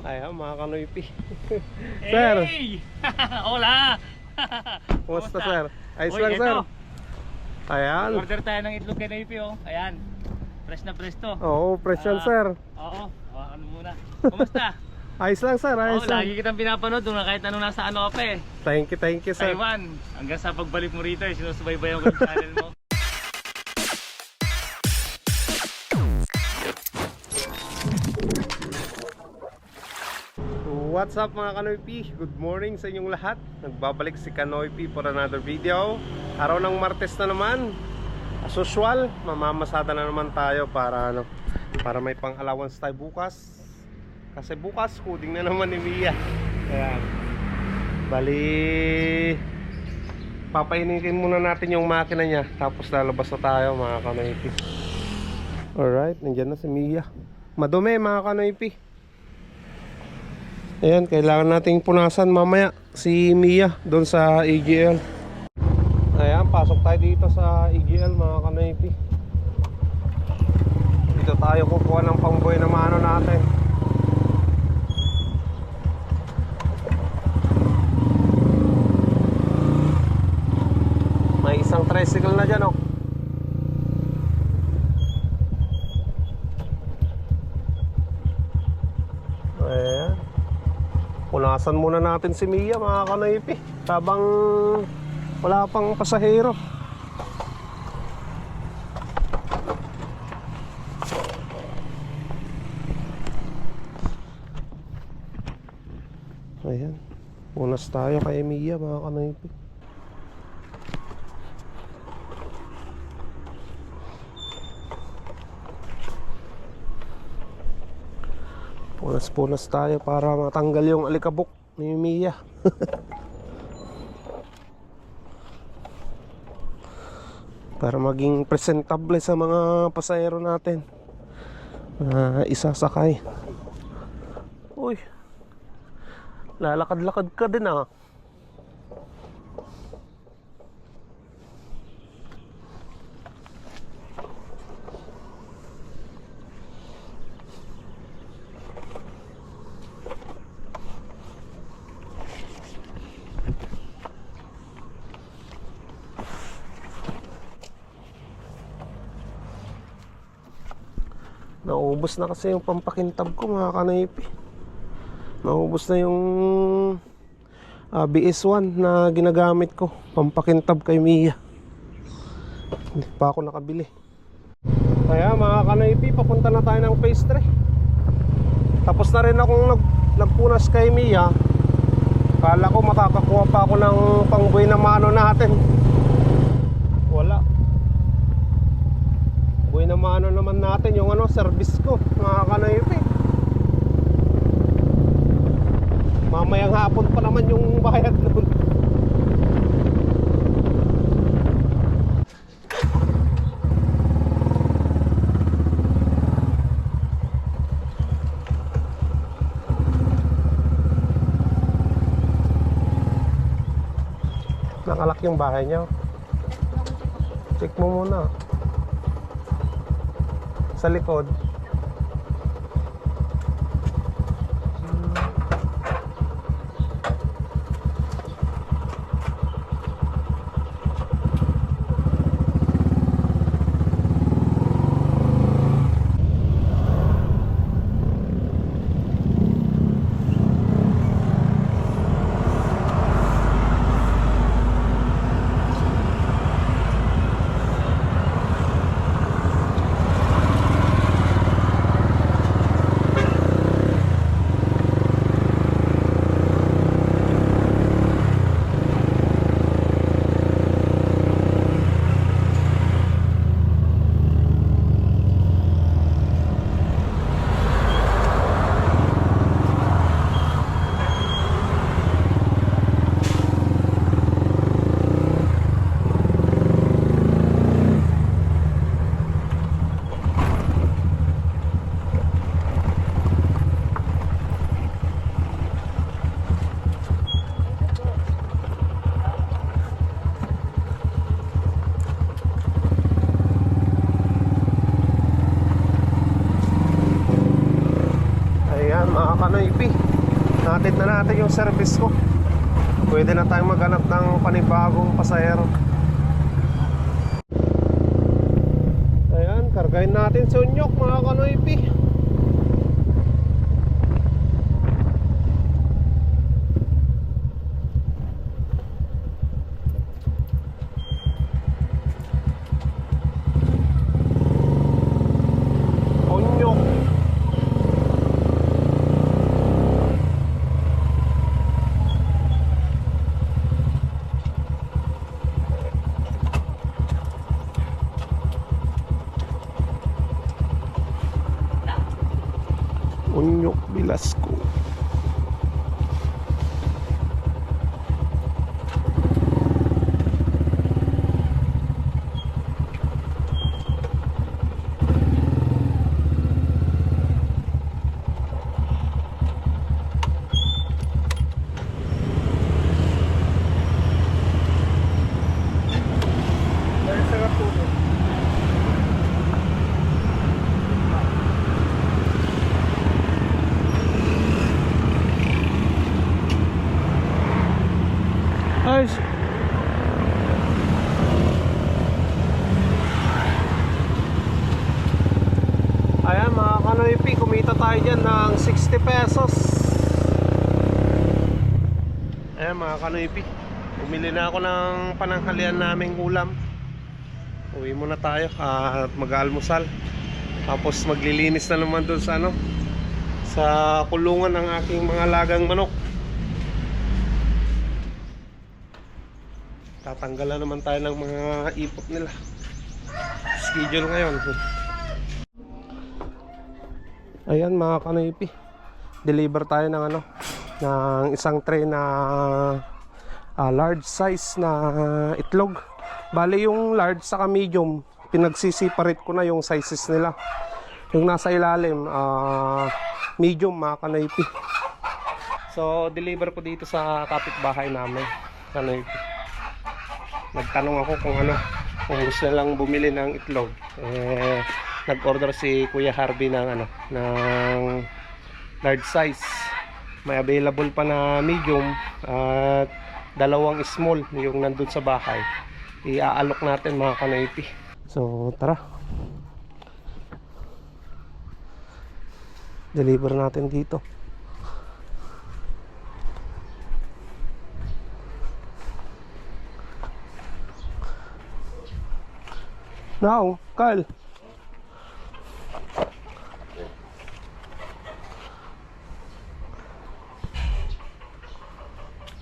Ayan mga kanoypi. Sir! Hey! Hola! Kumusta sir? Ayos Uy, lang ito. sir. Ayan. Order tayo ng itlog kay Naipi, oh. Ayan. Fresh na fresh to. Oo, fresh yan sir. Oo. Ano muna. Kumusta? Ayos lang sir, ayos Oo, lang. lagi kitang pinapanood nung kahit anong nasa ano ka pa eh. Thank you sir. Taiwan. Hanggang sa pagbalik mo rito, sinusubaybayan ko yung channel mo. What's up mga Kanoypi? Good morning sa inyong lahat. Nagbabalik si Kanoypi for another video. Araw ng Martes na naman. As usual, mamamasada na naman tayo para para may pang-allowance tayo bukas. Kasi bukas coding na naman ni Mia. Ayan. Bali papainitin muna natin yung makina niya, tapos lalabas na tayo mga Kanoypi. Alright, nandiyan na si Mia. Madumi mga Kanoypi. Ayan, kailangan nating punasan mamaya si Mia doon sa EGL. Ayan, pasok tayo dito sa EGL mga Kanoypi. Dito tayo kukuha ng pangboy na mano natin. May isang tricycle na dyan, oh. Ayan, punasan muna natin si Mia mga Kanoypi habang wala pang pasahero. Ayan, punas tayo kay Mia mga Kanoypi. Punas tayo para matanggal yung alikabok ni Mia. Para maging presentable sa mga pasahero natin isasakay. Uy, lalakad-lakad ka din ah. Naubos na kasi yung pampakintab ko mga Kanoypi. Naubos na yung BS1 na ginagamit ko, pampakintab kay Mia. Hindi pa ako nakabili. Kaya mga Kanoypi, papunta na tayo ng phase 3. Tapos na rin akong nagpunas kay Mia. Kala ko makakakuha pa ako ng pangboy na mano natin. Wala. Boy na mano naman natin yung service ko mga Kanoypi. Mamayang hapon pa naman yung bayad nun. Nakalak yung bahay niya. Check mo muna sa likod. Kanoypi. Natid na natin yung service ko. Pwede na tayong maghanap ng panibagong pasahero. Ayan, kargahin natin si Unyok mga Kanoypi. Unyok. Unyok Velasco. Ay, ayan mga Kanoypi, kumita tayo dyan ng 60 pesos. Ayan mga Kanoypi, bumili na ako ng pananghalian naming ulam. Uwi muna tayo at mag-almusal. Tapos maglilinis na naman doon sa sa kulungan ng aking mga lagang manok. Tatanggalan naman tayo ng mga ipot nila. Schedule ngayon. Ayan mga Kanoypi, deliver tayo ng ng isang tray na large size na itlog. Bali yung large saka medium, pinagsisiparate ko na yung sizes nila. Yung nasa ilalim medium mga Kanoypi. So deliver ko dito sa kapitbahay namin, Kanoypi. Nagtanong ako kung gusto nilang bumili ng itlog. Nag-order si Kuya Harvey ng ng large size. May available pa na medium at dalawang small yung nandun sa bahay. Iaalok natin mga Kanoypi. So tara, deliver natin dito. Now, Kyle.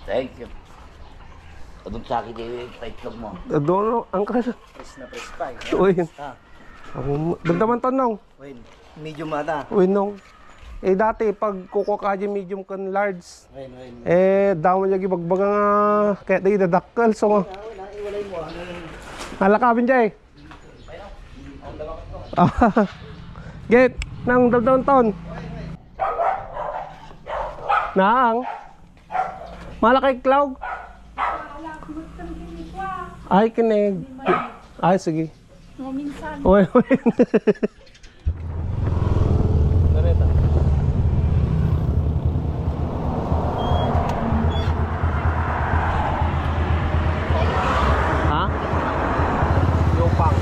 Thank you. Doon sa akin yung paitlog mo. Doon, Uncle. Press na press pa. Uy. Damdaman tanong. Uy, medium ata. Uy, nung. Dati, pag kukuha ka dyan medium kan large. Uy. Damo niya gibagbaga nga. Kaya di dadakkel. So, Iwalay mo. halakabin dyan Get, nang damdaman ton. Naang. Malakay cloud. Ay, kinig. Ay, sige. Minsan. Uy, uy. Ha? Lupang.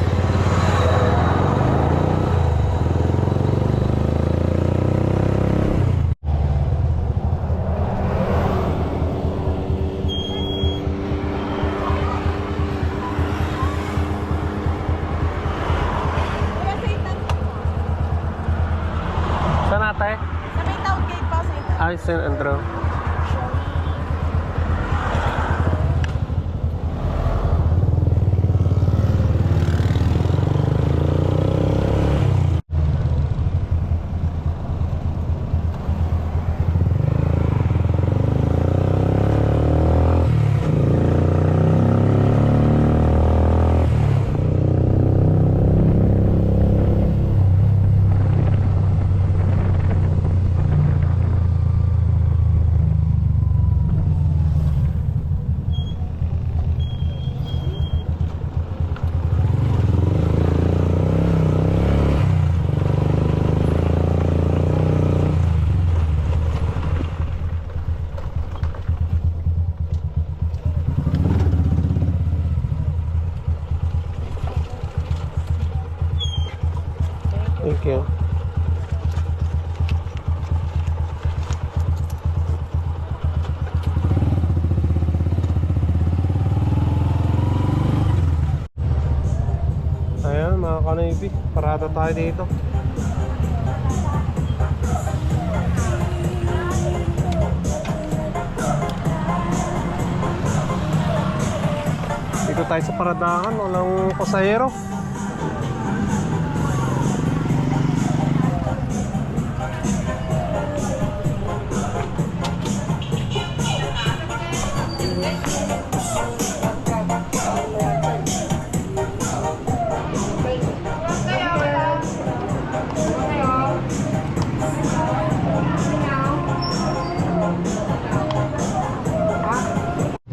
Saan ate? Sa may town gate pa sa ito. Ay, St. Andrew. Parada tayo dito. Dito tayo sa paradahan, walang pasahero.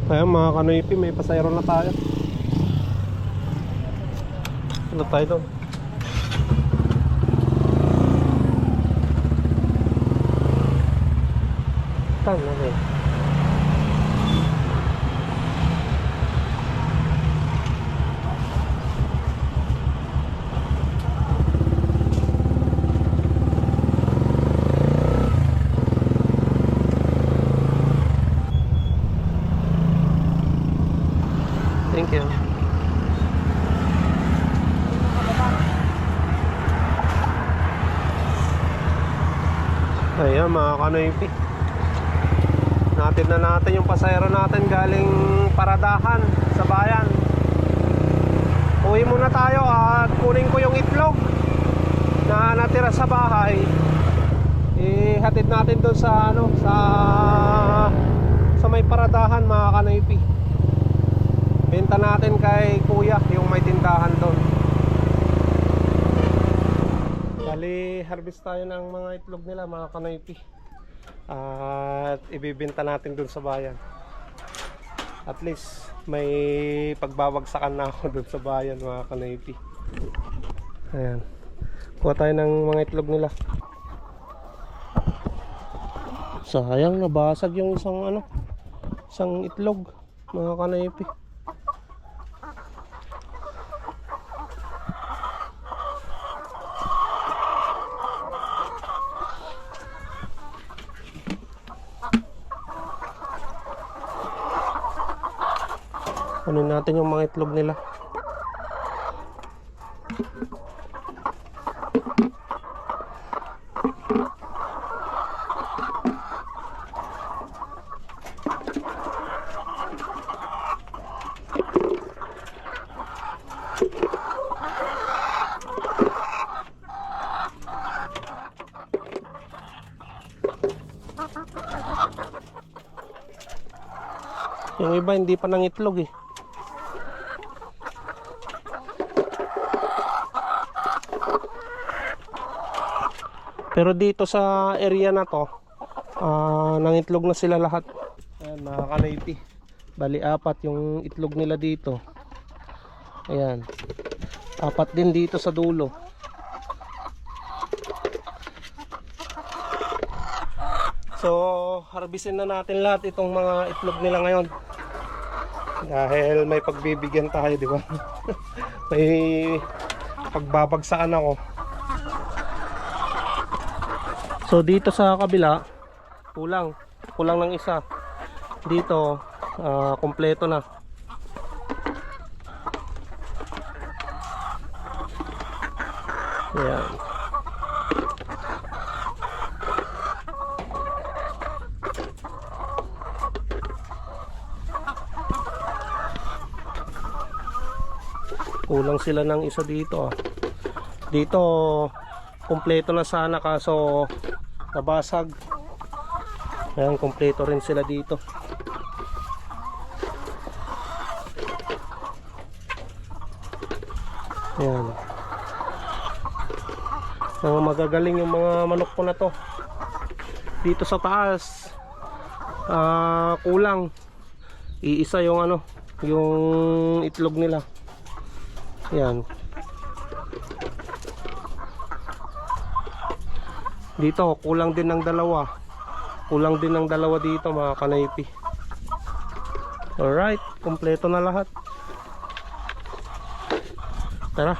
Ayan mga kanoypi, may pasayro na tayo. Ano tayo doon? Tan na rin. Thank you. Ayan mga kanoypi, natin na natin yung pasayro natin galing paradahan sa bayan. Uwi muna tayo at kunin ko yung itlog na natira sa bahay. Ihatid natin doon sa ano, sa may paradahan mga kanoypi. Benta natin kay kuya yung may tindahan doon. Bali, harvest tayo ng mga itlog nila mga kanoypi. At ibibenta natin doon sa bayan. At least may pagbabagsakan na ako doon sa bayan mga kanoypi. Ayan. Kuha tayo ng mga itlog nila. Sayang, nabasag yung isang itlog mga kanoypi. Kunin natin yung mga itlog nila. Yung iba hindi pa nang itlog eh. Pero dito sa area na to, nangitlog na sila lahat. Ayan mga kanoypi. Bali 4 yung itlog nila dito. Ayan. 4 din dito sa dulo. So, harbisin na natin lahat itong mga itlog nila ngayon. Dahil may pagbibigyan tayo, di ba? May pagbabagsakan ako. So dito sa kabila kulang ng isa. Dito kompleto na. Ayan. Kulang sila ng isa dito. Dito kompleto na sana kaso nabasag. Ayan, kompleto rin sila dito. Ayan. Magagaling yung mga manok ko na to. Dito sa taas kulang. Iisa yung yung itlog nila. Ayan. Dito kulang din ng dalawa. Kulang din ng dalawa dito mga kanoypi. Alright, kompleto na lahat. Tara.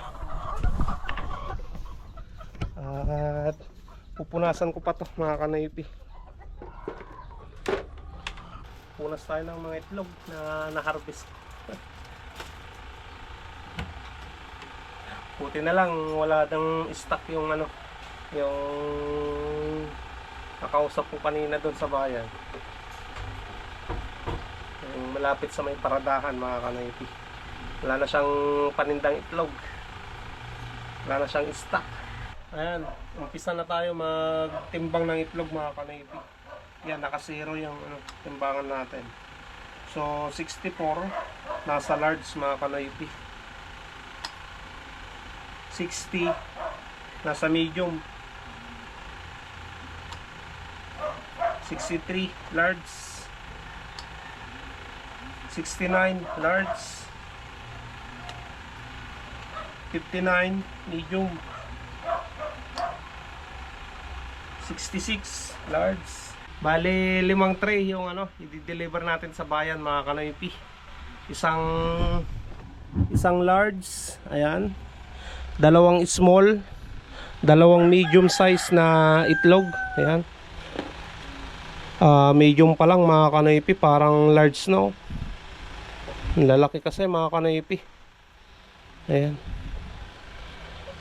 At pupunasan ko pa to mga kanoypi. Punas tayo ng mga itlog na na-harvest. Buti na lang wala nang stock yung ano, yung nakausap ko kanina doon sa bayan. Yung malapit sa may paradahan mga kanaypi. Wala na siyang panindang itlog. Wala na siyang stock. Ayan, umpisa na tayo magtimbang ng itlog mga kanaypi. Yan, naka-zero yung timbangan natin. So 64 nasa large mga kanaypi. 60 nasa medium. 63 large. 69 large. 59 medium. 66 large. Bali 5 tray yung i-deliver natin sa bayan mga kanaypi. Isang large, ayan. 2 small, 2 medium size na itlog, ayan. Medium pa lang mga kanaypi, parang large na. Lalaki kasi mga kanaypi. Ayan.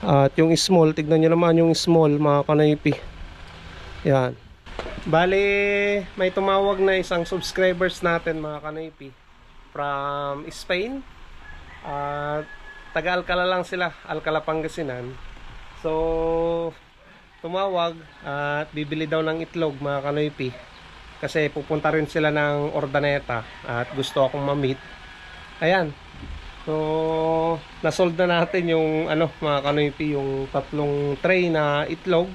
At yung small, tignan nyo naman yung small mga kanaypi. Ayan. Bali, may tumawag na isang subscribers natin mga kanaypi from Spain. Taga Alcala lang sila, Alcala, Pangasinan. So, tumawag at bibili daw ng itlog mga kanaypi. Kasi pupunta rin sila ng Ordaneta at gusto akong ma-meet. Ayan. So, nasold na natin yung mga kanaypi, yung 3 tray na itlog.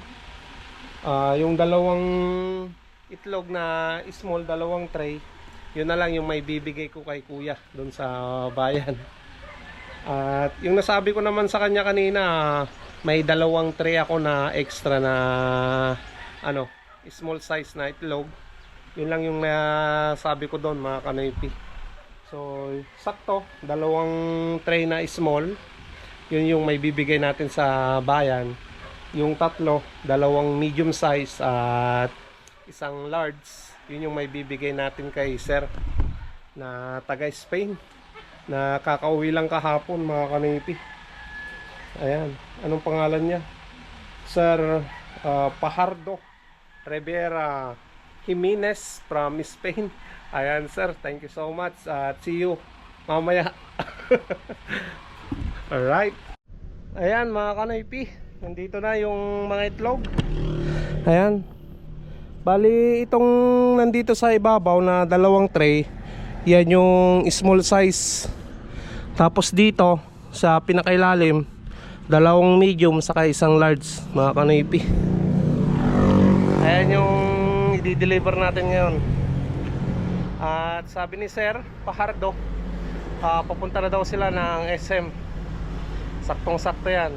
Yung 2 itlog na small, 2 tray, yun na lang yung may bibigay ko kay kuya doon sa bayan. At yung nasabi ko naman sa kanya kanina, may 2 tray ako na extra na small size na itlog. Yun lang yung nasabi ko doon mga kanaypi. So sakto, 2 tray na small, yun yung may bibigay natin sa bayan. Yung 3, 2 medium size at 1 large, yun yung may bibigay natin kay sir na taga Spain, na kakauwi lang kahapon mga kanaypi. Ayan, anong pangalan niya? Sir Pajardo Rivera Jimenez from Spain. Ayan sir, thank you so much at see you mamaya. Alright. Ayan mga kanaypi, nandito na yung mga itlog. Ayan. Bali itong nandito sa ibabaw na 2 tray, yan yung small size. Tapos dito sa pinakailalim, 2 medium saka 1 large mga kanaypi. Ayan yung i-deliver natin ngayon. At sabi ni Sir Pajardo, papunta na daw sila ng SM. Saktong sakto yan.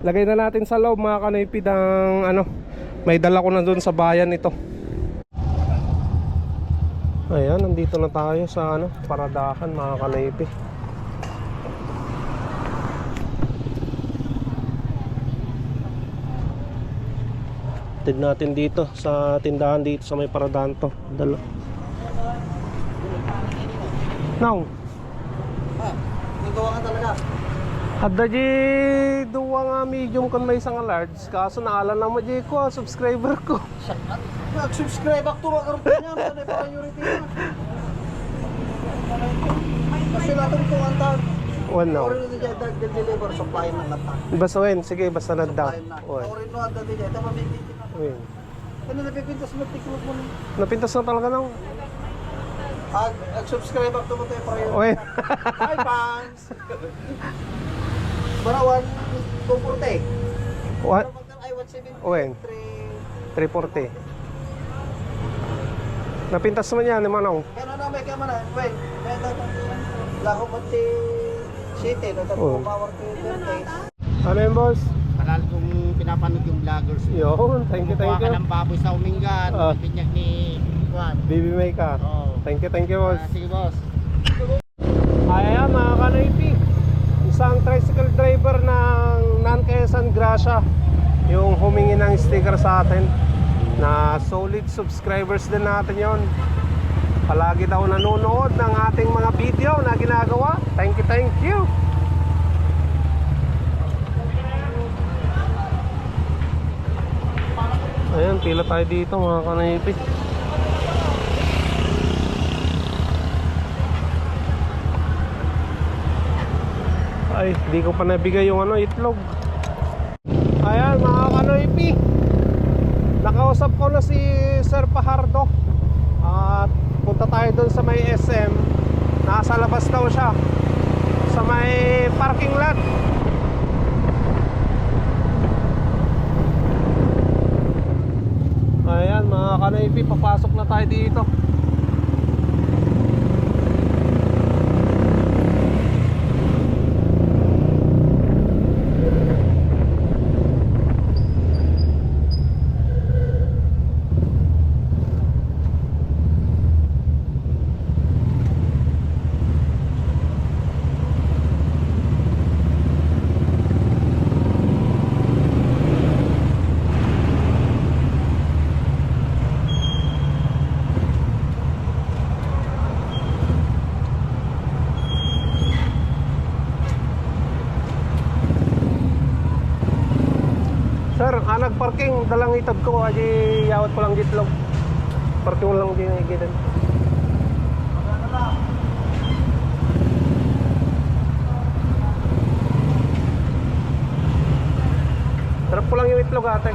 Lagay na natin sa loob mga kanaypi ng may dala ko na doon sa bayan ito. Ayan, nandito na tayo sa paradahan mga kanaypi. Tid natin dito sa tindahan dito sa may paradahan to. Dala. Now. Ikaw ka talaga. Hadda di duwa nga medium kon may isang large. Kaso naalan na mo di ko subscriber ko. Nag-subscribe ako magkaroon niya. Ano yung priority na? Kasi natin itong antag. Wala. Orin na dyan, deliver supply ng lahat. Basta wen, sige basta nada. Orin na ata dyan, ito mabibigyan na. Wen. Ano napipintas mo, tiklog mo na. Napintas na talaga nang. Nag-subscribe ako mo ito yung priority. Wen. Hi fans! Barawan, 240. What? Ay, 170. Wen. 340. Napintas naman yan, Manong. Kaya na may kaya man na. Wait, lako pati city, Oh. power to 30. Ano yun, boss? Palal kong pinapanood yung vloggers. Yun, thank you, Kumukuha thank ka you. ng baboy sa Umingan, pinyak ni Juan. Baby Maker. Oo. Thank you, boss. Sige boss. Ayan mga kanaypi, isang tricycle driver ng non-Quezon Gracia yung humingi ng sticker sa atin, na solid subscribers din natin yon. Palagi daw nanonood ng ating mga video na ginagawa. Thank you. Ayan, pila tayo dito mga kanaypi. Ay, di ko pa nabigay yung itlog. Ayan mga kanaypi, nakausap ko na si Sir Pajardo. At punta tayo dun sa may SM. Nasa labas daw siya sa may parking lot. Ayan mga kanaypi, papasok na tayo dito. Sir, nagparking dalang itad ko, aji yawat ko lang gitlog. Parking mo lang din gidan. Sarap ko lang yung itlog ate.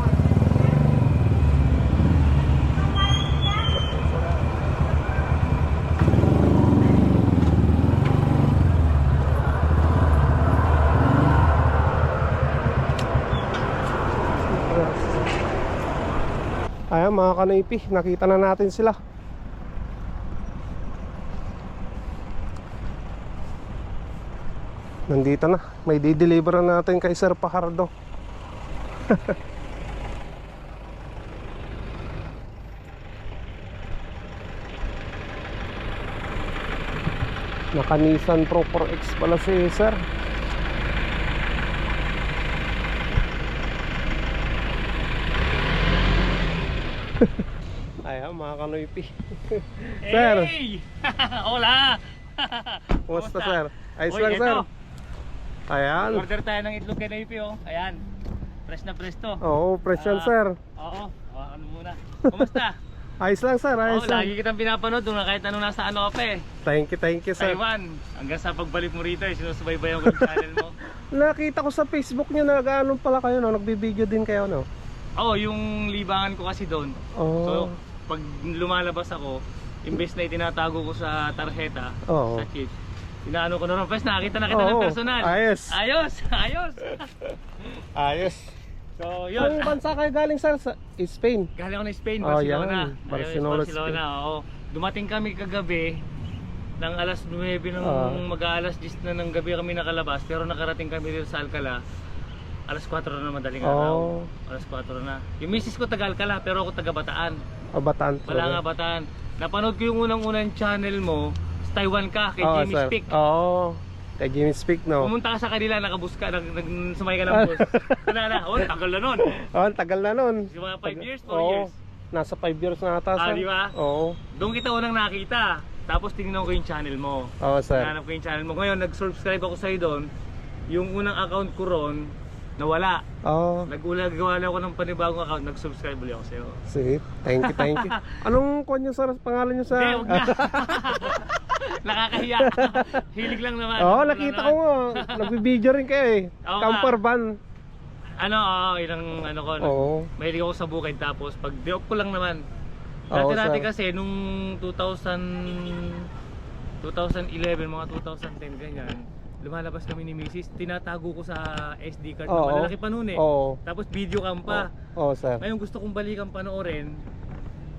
Ayan mga kanaypi, nakita na natin sila. Nandito na, may di-deliver na natin kay Sir Pajardo. Naka Nissan Pro 4X pala si Sir. Ayan mga kanoypi. Sir, Hey! Hola! kumusta sir? Ayos Uy, lang eto. sir. Ayan. Order tayo ng itlog kay Naipi oh. Ayan. Fresh na fresh to. Oo, fresh yan sir. Oo. Ano muna. Kumusta? Ayos lang sir, ayos Oo, lang. lagi kitang pinapanood doon kahit ano nasa ano ka pa eh. Thank you sir. Taiwan. Hanggang sa pagbalik mo rito eh, sinusubaybayan ko yung channel mo. Nakita ko sa Facebook niyo na gano'n pala kayo, no? Nagbibideo din kayo, no? Oo, yung libangan ko kasi doon. Oo. So, pag lumalabas ako, imbes na itinatago ko sa tarjeta, Oo. sa chip, inaano ko na rin. First, nakakita na kita ng Oo. personal. Ayos. Ayos! Ayos! Ayos. So, Saan yun. bansa kayo galing sir? Sa Spain? Galing ako ng Spain, Oh, Barcelona. yan. Barcelona, Barcelona, oo. Dumating kami kagabi ng alas 9 ng mag-aalas 10 na ng gabi kami nakalabas, pero nakarating kami dito sa Alcala. Alas 4 na madaling araw. Alas 4 na. Yung misis ko taga Alcala, pero ako taga Bataan. Bataan. Wala nga Bataan. Napanood ko yung unang-unang channel mo, sa Taiwan ka, kay Jimmy sir. Speak. Oo. Kay Jimmy Speak, no? Pumunta ka sa kanila, nakabus ka, sumay ka ng bus. Tagal na nun. Ang tagal na nun. Yung mga 5 years, 4 Oo. years. Nasa 5 years na ata sir. Di ba? Oo. Doon kita unang nakita. Tapos tinignan ko yung channel mo. Oo sir. Hanap ko yung channel mo. Ngayon, nag-subscribe ako sa'yo doon. Yung unang account ko ron, nawala. Oo. Nag-gawa ako ng panibagong account, nag-subscribe ulit ako sa'yo. Sige. Thank you. Anong kuwan niyo sir? Pangalan niyo sa... Hindi, huwag na. Nakakahiya. Hilig lang naman. Oo, nakita ko nga. Nagbibideo rin kayo eh. Oo nga. Camper van. Ilang ano ko. Oo. Mahilig ako sa bukid, tapos pag di-off ko lang naman. Oo, Dati-dati sir. kasi nung 2011, mga 2010 ganyan, lumalabas kami ni Mrs. Tinatago ko sa SD card Oo. na malalaki pa noon eh. Oo. Tapos video cam pa. Oo sir. Ngayon gusto kong balikan panoorin.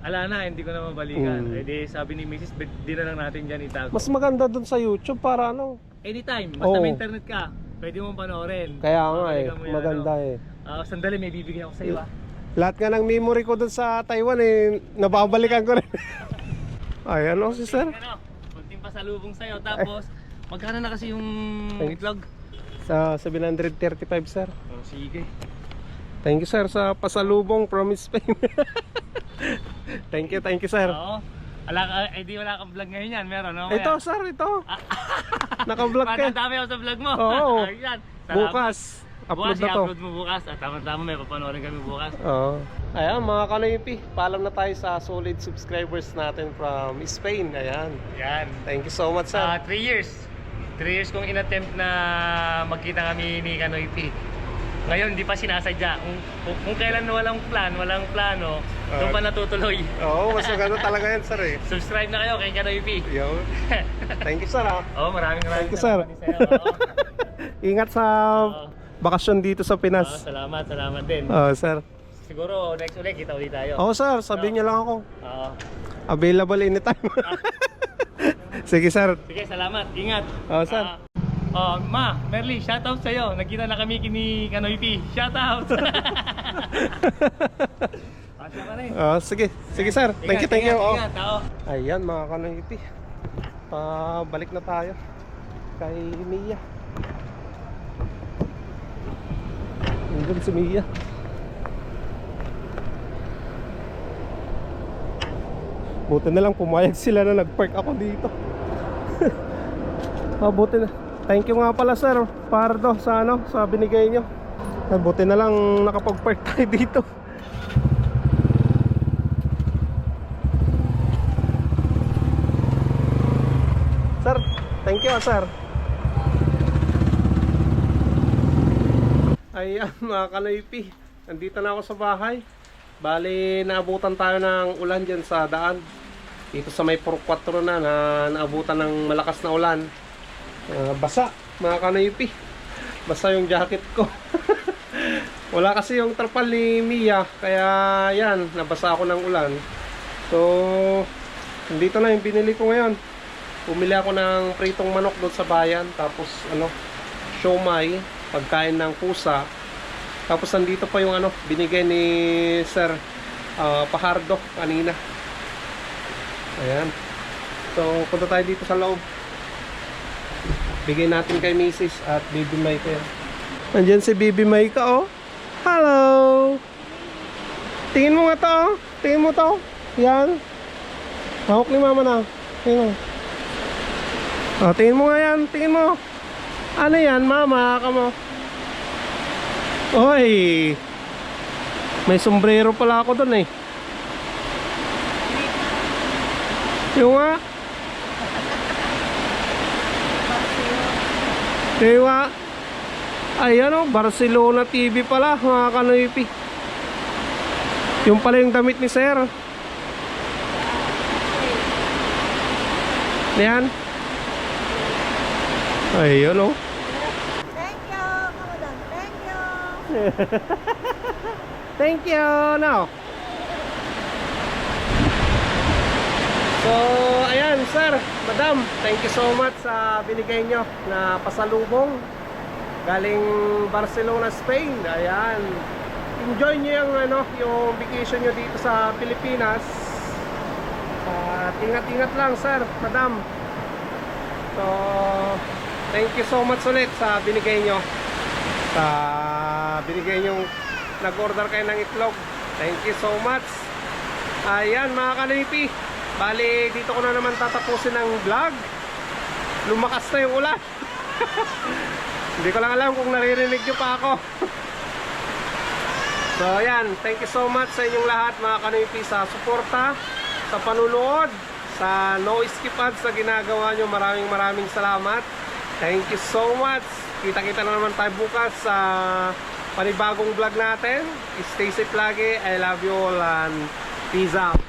Ala na, hindi ko na mabalikan. Mm. Eh di sabi ni Mrs. Di na lang natin dyan itago. Mas maganda dun sa YouTube para ano. Anytime, basta Oo. may internet ka, pwede mong panoorin. Kaya nga eh. Babalikan mo yan, Maganda ano. eh. Sandali, may bibigyan ako sa iyo ah. Lahat nga ng memory ko dun sa Taiwan eh. Nababalikan ko rin. Ay, ano si sir? Ano, kunting pasalubong sa'yo. Tapos, magkano na kasi yung itlog? Sa 735 sir. Oh, sige. Thank you sir sa pasalubong from Spain. Thank you sir. Oo. Wala kang vlog ngayon yan, meron no? Ito sir, ito. Naka-vlog ka. Madadami ako sa vlog mo. Oo. Ayan. Salamat. Bukas. upload Bukas na to. i-upload mo bukas. At tama-tama may papanoorin kami bukas. Oo. Ayan mga kanoypi, paalam na tayo sa solid subscribers natin from Spain. Ayan. Yan. Thank you so much, sir. 3 years. 3 years kong inattempt na magkita kami ni Kanoypi. Ngayon, di pa sinasadya. Kung kailan walang plano, doon pa natutuloy. Oo, mas maganda talaga yan, sir eh. Subscribe na kayo kay Kanoypi. Yo. Thank you, sir. Maraming Thank you, sir. salamat din sa'yo. Ingat sa bakasyon dito sa Pinas. Salamat din. Sir. Siguro next ulit, kita ulit tayo. Oo, sir. Sabihin niyo lang ako. Oo. Available anytime. Sige, sir. Sige, salamat. Ingat. Oo, sir. Ma, Merly, shoutout sa'yo. Nagkita na kami ni Kanoypi. Shoutout! Pasya ka rin. Sige. Sige, sir. Thank you. Oo. Ingat, oo. Ayan mga kanoypi, balik na tayo kay Mia. Nandun si Mia. Buti na lang pumayag sila na nagpark ako dito. Buti na. Thank you nga pala, sir Pardo, sa sa binigay nyo. Buti na lang nakapag-park tayo dito. Sir, thank you, sir. Ayan mga kanoypi, nandito na ako sa bahay. Bali, naabutan tayo ng ulan dyan sa daan. Dito sa may Puro 4 na naabutan ng malakas na ulan. Basa mga kanoypi. Basa yung jacket ko. Wala kasi yung tarpal ni Mia, kaya yan, nabasa ako ng ulan. So, dito na yung binili ko ngayon. Bumili ako ng pritong manok doon sa bayan. Tapos siomai, pagkain ng pusa. Tapos nandito pa yung binigay ni Sir Pajardo kanina. Ayan. So punta tayo dito sa loob. Bigay natin kay Mrs. at Baby Maika. Nandiyan si Baby Maika, oh. Hello. Tingin mo nga to, oh. Tingin mo to. Yan. Hawak ni mama na. Tingin mo. Tingin mo nga yan, tingin mo. Ano yan, mama? Kamo. Oy. May sombrero pala ako doon eh. Yung nga. Diba? Ayan o, Barcelona TV pala, mga kanoypi. Yung pala yung damit ni Sir. Ayan. Ayun o. Thank you, Kamadam. Thank you. Thank you. Now. So, ayan sir, madam, thank you so much sa binigay nyo na pasalubong galing Barcelona, Spain. Ayan. Enjoy nyo yung yung vacation nyo dito sa Pilipinas. Ingat-ingat lang sir, madam. So, thank you so much ulit sa binigay nyo. Binigay nyo, nag-order kayo ng itlog. Thank you so much. Ayan mga kanipi, bali dito ko na naman tatapusin ang vlog. Lumakas na yung ulan. Hindi ko lang alam kung naririnig nyo pa ako. So ayan, thank you so much sa inyong lahat mga kanipi sa suporta, sa panunood, sa no skip ads na ginagawa nyo. Maraming salamat. Thank you so much. Kita-kita na naman tayo bukas sa panibagong vlog natin. Stay safe lagi. I love you all and peace out.